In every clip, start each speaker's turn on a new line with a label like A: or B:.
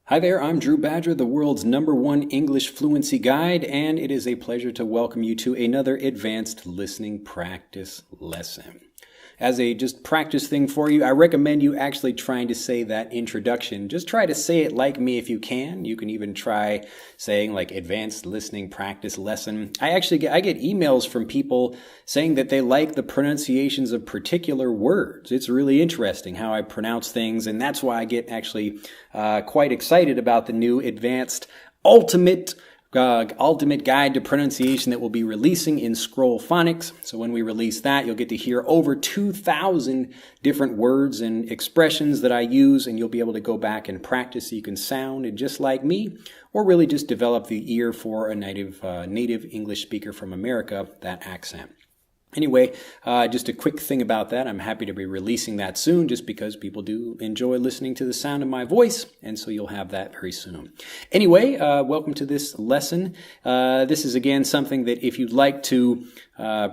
A: Hi there, I'm Drew Badger, the world's #1 English fluency guide, and it is a pleasure to welcome you to another advanced listening practice lesson. As a just practice thing for you, I recommend you actually trying to say that introduction. Just try to say it like me if you can. You can even try saying like advanced listening practice lesson. I get emails from people saying that they like the pronunciations of particular words. It's really interesting how I pronounce things, and that's why I get actually quite excited about the new advanced ultimate guide to pronunciation that we'll be releasing in Scroll Phonics. So when we release that, you'll get to hear over 2,000 different words and expressions that I use, and you'll be able to go back and practice so you can sound just like me, or really just develop the ear for a native English speaker from America, that accent. Anyway, just a quick thing about that. I'm happy to be releasing that soon just because people do enjoy listening to the sound of my voice, and so you'll have that very soon. Anyway, welcome to this lesson. This is, again, something that if you'd like to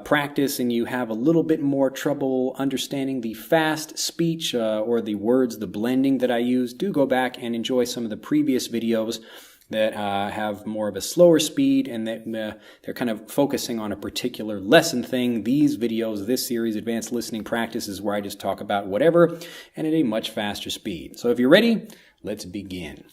A: practice and you have a little bit more trouble understanding the fast speech or the words, the blending that I use, do go back and enjoy some of the previous videos that have more of a slower speed and that they're kind of focusing on a particular lesson thing. These videos, this series, Advanced Listening Practice, is where I just talk about whatever and at a much faster speed. So if you're ready, let's begin.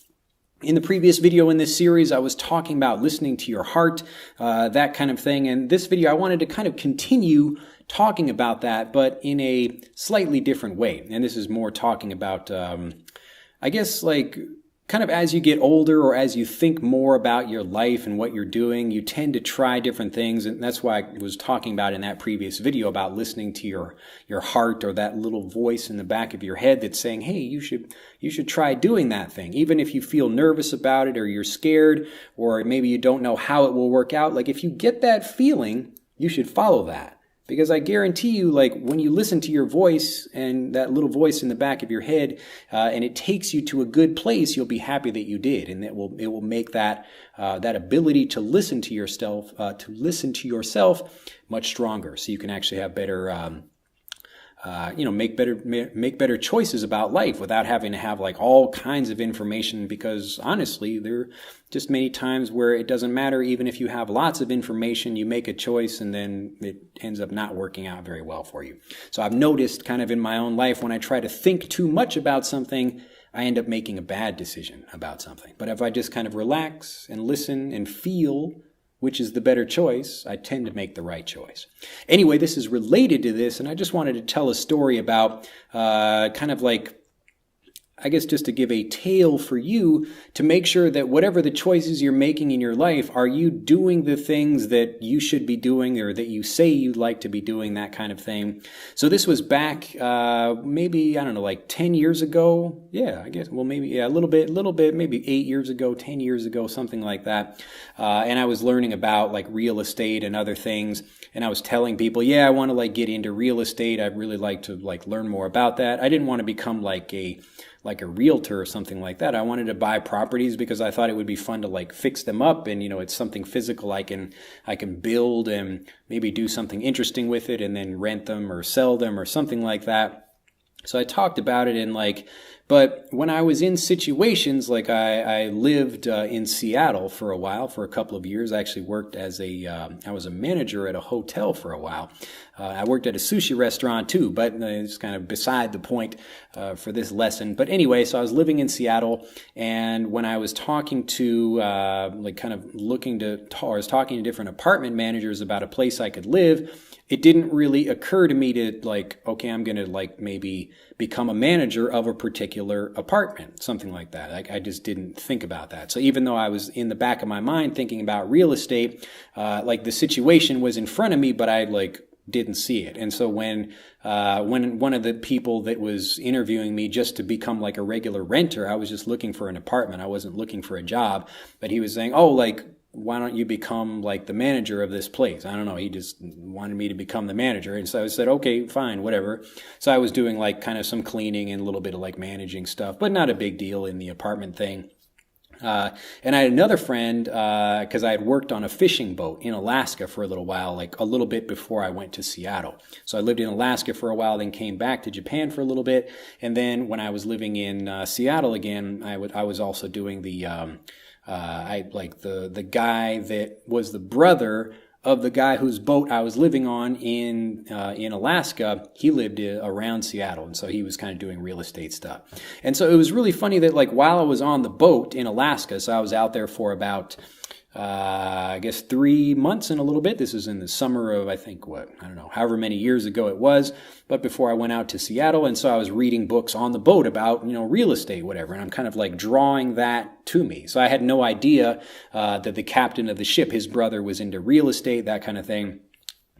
A: In the previous video in this series, I was talking about listening to your heart, that kind of thing. And this video, I wanted to kind of continue talking about that, but in a slightly different way. And this is more talking about, I guess, like, kind of as you get older or as you think more about your life and what you're doing, you tend to try different things. And that's why I was talking about in that previous video about listening to your heart or that little voice in the back of your head that's saying, hey, you should try doing that thing. Even if you feel nervous about it or you're scared or maybe you don't know how it will work out. Like if you get that feeling, you should follow that. Because I guarantee you, like, when you listen to your voice and that little voice in the back of your head, and it takes you to a good place, you'll be happy that you did, and it will make that ability to listen to yourself, much stronger. So you can actually have better, make better choices about life without having to have like all kinds of information. Because honestly, there are just many times where it doesn't matter. Even if you have lots of information, you make a choice and then it ends up not working out very well for you. So I've noticed kind of in my own life, when I try to think too much about something, I end up making a bad decision about something. But if I just kind of relax and listen and feel which is the better choice, I tend to make the right choice. Anyway, this is related to this, and I just wanted to tell a story about kind of like, I guess just to give a tale for you to make sure that whatever the choices you're making in your life, are you doing the things that you should be doing or that you say you'd like to be doing, that kind of thing. So this was back maybe, I don't know, like 10 years ago. Yeah, I guess, well, maybe, yeah, a little bit, maybe 8 years ago, 10 years ago, something like that. And I was learning about like real estate and other things. And I was telling people, yeah, I want to like get into real estate. I'd really like to like learn more about that. I didn't want to become like a realtor or something like that. I wanted to buy properties because I thought it would be fun to like fix them up, and it's something physical I can build and maybe do something interesting with it and then rent them or sell them or something like that. So I talked about it and but when I was in situations like I lived in Seattle for a while, for a couple of years. I actually worked as I was a manager at a hotel for a while. I worked at a sushi restaurant too, but it's kind of beside the point for this lesson. But anyway, so I was living in Seattle, and when I was talking to, I was talking to different apartment managers about a place I could live, it didn't really occur to me to okay, I'm going to maybe become a manager of a particular apartment, something like that. I just didn't think about that. So even though I was in the back of my mind thinking about real estate, the situation was in front of me, but I didn't see it. And so when one of the people that was interviewing me just to become like a regular renter, I was just looking for an apartment. I wasn't looking for a job, but he was saying, why don't you become like the manager of this place? I don't know. He just wanted me to become the manager. And so I said, okay, fine, whatever. So I was doing kind of some cleaning and a little bit of managing stuff, but not a big deal in the apartment thing. And I had another friend, because I had worked on a fishing boat in Alaska for a little while, like a little bit before I went to Seattle. So I lived in Alaska for a while, then came back to Japan for a little bit. And then when I was living in Seattle again, I was also doing the guy that was the brother of the guy whose boat I was living on in Alaska. He lived around Seattle, and so he was kind of doing real estate stuff. And so it was really funny that like while I was on the boat in Alaska, so I was out there for about I guess 3 months and a little bit. This was in the summer of, I think, however many years ago it was, but before I went out to Seattle. And so I was reading books on the boat about, real estate, whatever. And I'm kind of like drawing that to me. So I had no idea that the captain of the ship, his brother, was into real estate, that kind of thing.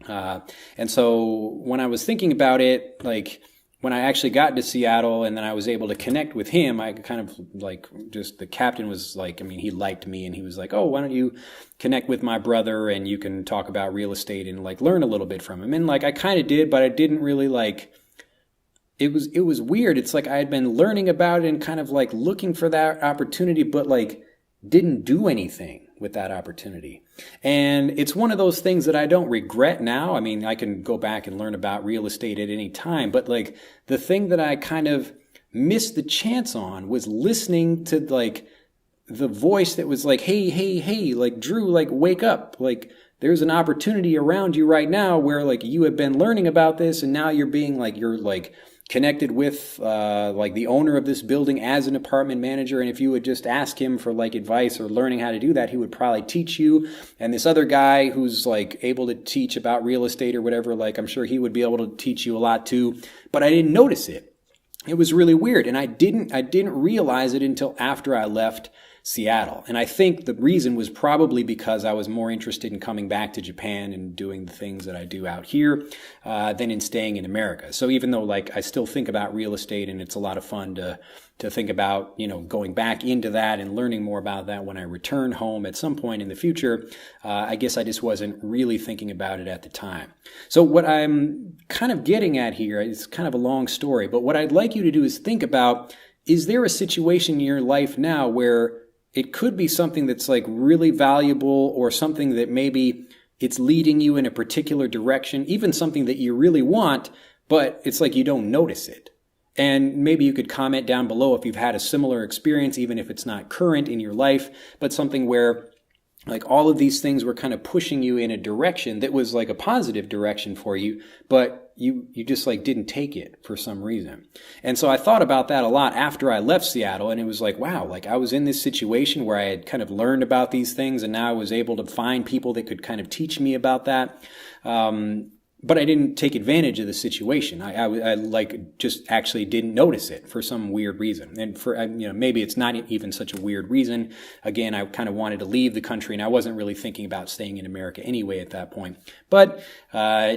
A: And so when I was thinking about it, like, when I actually got to Seattle and then I was able to connect with him, I kind of like just the captain was like, he liked me and he was like, oh, why don't you connect with my brother and you can talk about real estate and like learn a little bit from him. And like I kind of did, but I didn't really like, it was weird. It's like I had been learning about it and kind of like looking for that opportunity, but like didn't do anything with that opportunity. And it's one of those things that I don't regret now. I can go back and learn about real estate at any time, but like the thing that I kind of missed the chance on was listening to like the voice that was like, hey, like Drew, like wake up, like there's an opportunity around you right now where like you have been learning about this and now you're being like, you're like connected with like the owner of this building as an apartment manager, and if you would just ask him for like advice or learning how to do that, he would probably teach you. And this other guy who's like able to teach about real estate or whatever, like I'm sure he would be able to teach you a lot too, but I didn't notice it. It was really weird, and I didn't realize it until after I left Seattle. And I think the reason was probably because I was more interested in coming back to Japan and doing the things that I do out here than in staying in America. So even though like I still think about real estate and it's a lot of fun to think about, going back into that and learning more about that when I return home at some point in the future, I guess I just wasn't really thinking about it at the time. So what I'm kind of getting at here, it's kind of a long story, but what I'd like you to do is think about, is there a situation in your life now where it could be something that's like really valuable or something that maybe it's leading you in a particular direction, even something that you really want, but it's like you don't notice it. And maybe you could comment down below if you've had a similar experience, even if it's not current in your life, but something where like all of these things were kind of pushing you in a direction that was like a positive direction for you, but you just like didn't take it for some reason. And so I thought about that a lot after I left Seattle, and it was like, wow, like I was in this situation where I had kind of learned about these things and now I was able to find people that could kind of teach me about that. But I didn't take advantage of the situation. I like just actually didn't notice it for some weird reason. And for, maybe it's not even such a weird reason. Again, I kind of wanted to leave the country and I wasn't really thinking about staying in America anyway at that point. But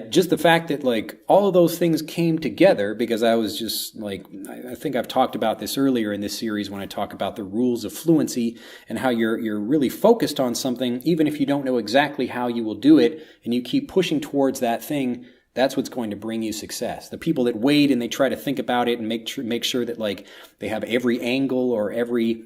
A: just the fact that like all of those things came together, because I was just like, I think I've talked about this earlier in this series when I talk about the rules of fluency and how you're really focused on something, even if you don't know exactly how you will do it, and you keep pushing towards that thing. That's what's going to bring you success. The people that wait and they try to think about it and make sure that like they have every angle or every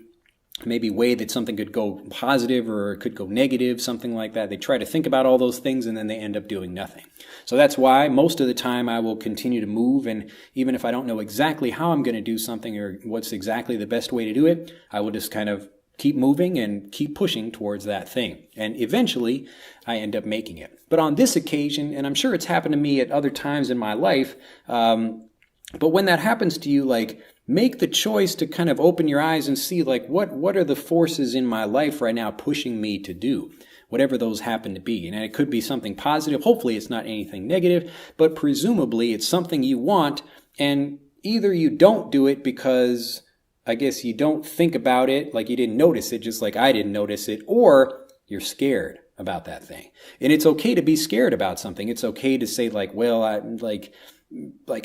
A: maybe way that something could go positive or could go negative, something like that. They try to think about all those things and then they end up doing nothing. So that's why most of the time I will continue to move, and even if I don't know exactly how I'm going to do something or what's exactly the best way to do it, I will just kind of keep moving and keep pushing towards that thing. And eventually, I end up making it. But on this occasion, and I'm sure it's happened to me at other times in my life, but when that happens to you, like, make the choice to kind of open your eyes and see, like, what are the forces in my life right now pushing me to do? Whatever those happen to be. And it could be something positive. Hopefully, it's not anything negative, but presumably, it's something you want, and either you don't do it because I guess you don't think about it, like you didn't notice it, just like I didn't notice it, or you're scared about that thing. And it's okay to be scared about something. It's okay to say like, well, I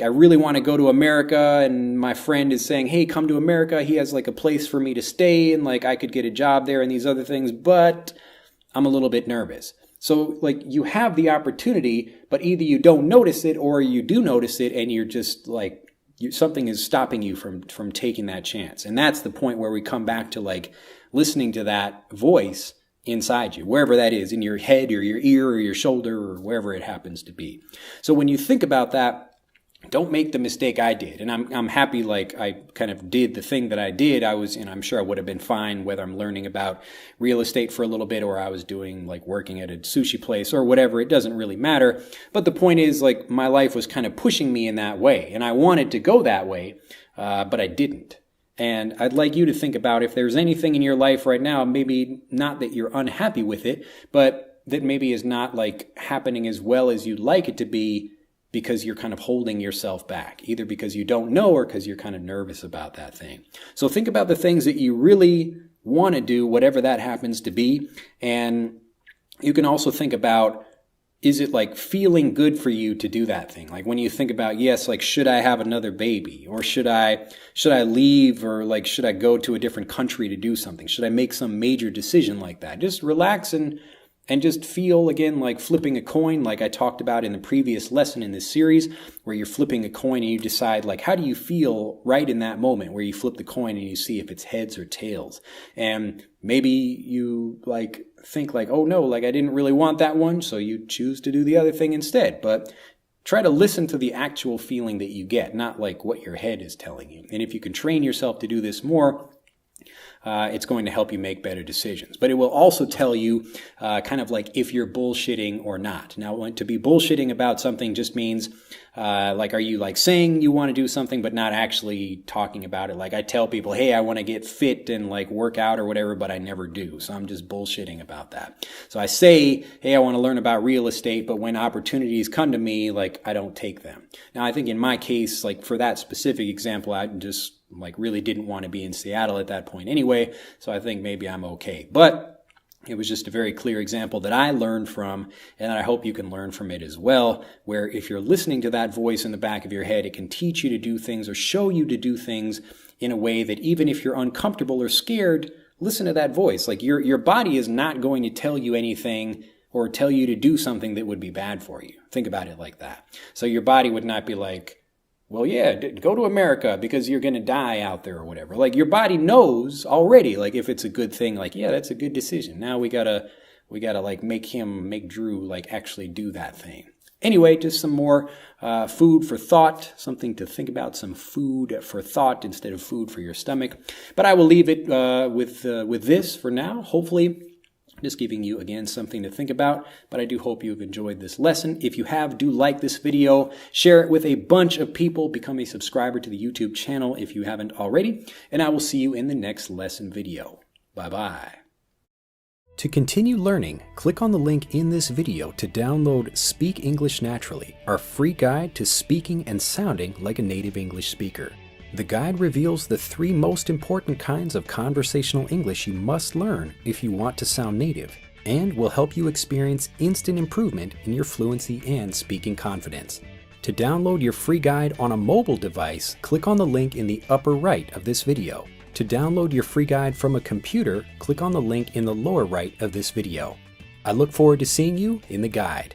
A: really want to go to America, and my friend is saying, hey, come to America. He has like a place for me to stay, and like I could get a job there and these other things, but I'm a little bit nervous. So like you have the opportunity, but either you don't notice it or you do notice it and you're just like something is stopping you from taking that chance. And that's the point where we come back to like listening to that voice inside you, wherever that is, in your head or your ear or your shoulder or wherever it happens to be. So when you think about that, don't make the mistake I did. And I'm happy like I kind of did the thing that I did. And I'm sure I would have been fine whether I'm learning about real estate for a little bit or I was doing like working at a sushi place or whatever. It doesn't really matter. But the point is like my life was kind of pushing me in that way. And I wanted to go that way, but I didn't. And I'd like you to think about if there's anything in your life right now, maybe not that you're unhappy with it, but that maybe is not like happening as well as you'd like it to be, because you're kind of holding yourself back, either because you don't know or because you're kind of nervous about that thing. So think about the things that you really want to do, whatever that happens to be. And you can also think about, is it like feeling good for you to do that thing? Like when you think about, yes, like should I have another baby, or should I leave, or like should I go to a different country to do something? Should I make some major decision like that? Just relax and just feel, again, like flipping a coin, like I talked about in the previous lesson in this series, where you're flipping a coin and you decide, like, how do you feel right in that moment where you flip the coin and you see if it's heads or tails. And maybe you, like, think, like, oh, no, like, I didn't really want that one, so you choose to do the other thing instead. But try to listen to the actual feeling that you get, not, like, what your head is telling you. And if you can train yourself to do this more, it's going to help you make better decisions. But it will also tell you kind of like if you're bullshitting or not. Now, to be bullshitting about something just means like, are you like saying you want to do something but not actually talking about it? Like I tell people, hey, I want to get fit and like work out or whatever, but I never do. So I'm just bullshitting about that. So I say, hey, I want to learn about real estate, but when opportunities come to me, like I don't take them. Now, I think in my case, like for that specific example, I just like really didn't want to be in Seattle at that point anyway, so I think maybe I'm okay. But it was just a very clear example that I learned from, and I hope you can learn from it as well, where if you're listening to that voice in the back of your head, it can teach you to do things or show you to do things in a way that even if you're uncomfortable or scared, listen to that voice. Like your body is not going to tell you anything or tell you to do something that would be bad for you. Think about it like that. So your body would not be like, well, yeah, go to America because you're going to die out there or whatever. Like your body knows already, like if it's a good thing, like, yeah, that's a good decision. Now we gotta like make Drew like actually do that thing. Anyway, just some more food for thought, something to think about, some food for thought instead of food for your stomach. But I will leave it with this for now. Hopefully, just giving you, again, something to think about, but I do hope you've enjoyed this lesson. If you have, do like this video, share it with a bunch of people, become a subscriber to the YouTube channel if you haven't already, and I will see you in the next lesson video. Bye-bye. To continue learning, click on the link in this video to download Speak English Naturally, our free guide to speaking and sounding like a native English speaker. The guide reveals the 3 most important kinds of conversational English you must learn if you want to sound native, and will help you experience instant improvement in your fluency and speaking confidence. To download your free guide on a mobile device, click on the link in the upper right of this video. To download your free guide from a computer, click on the link in the lower right of this video. I look forward to seeing you in the guide.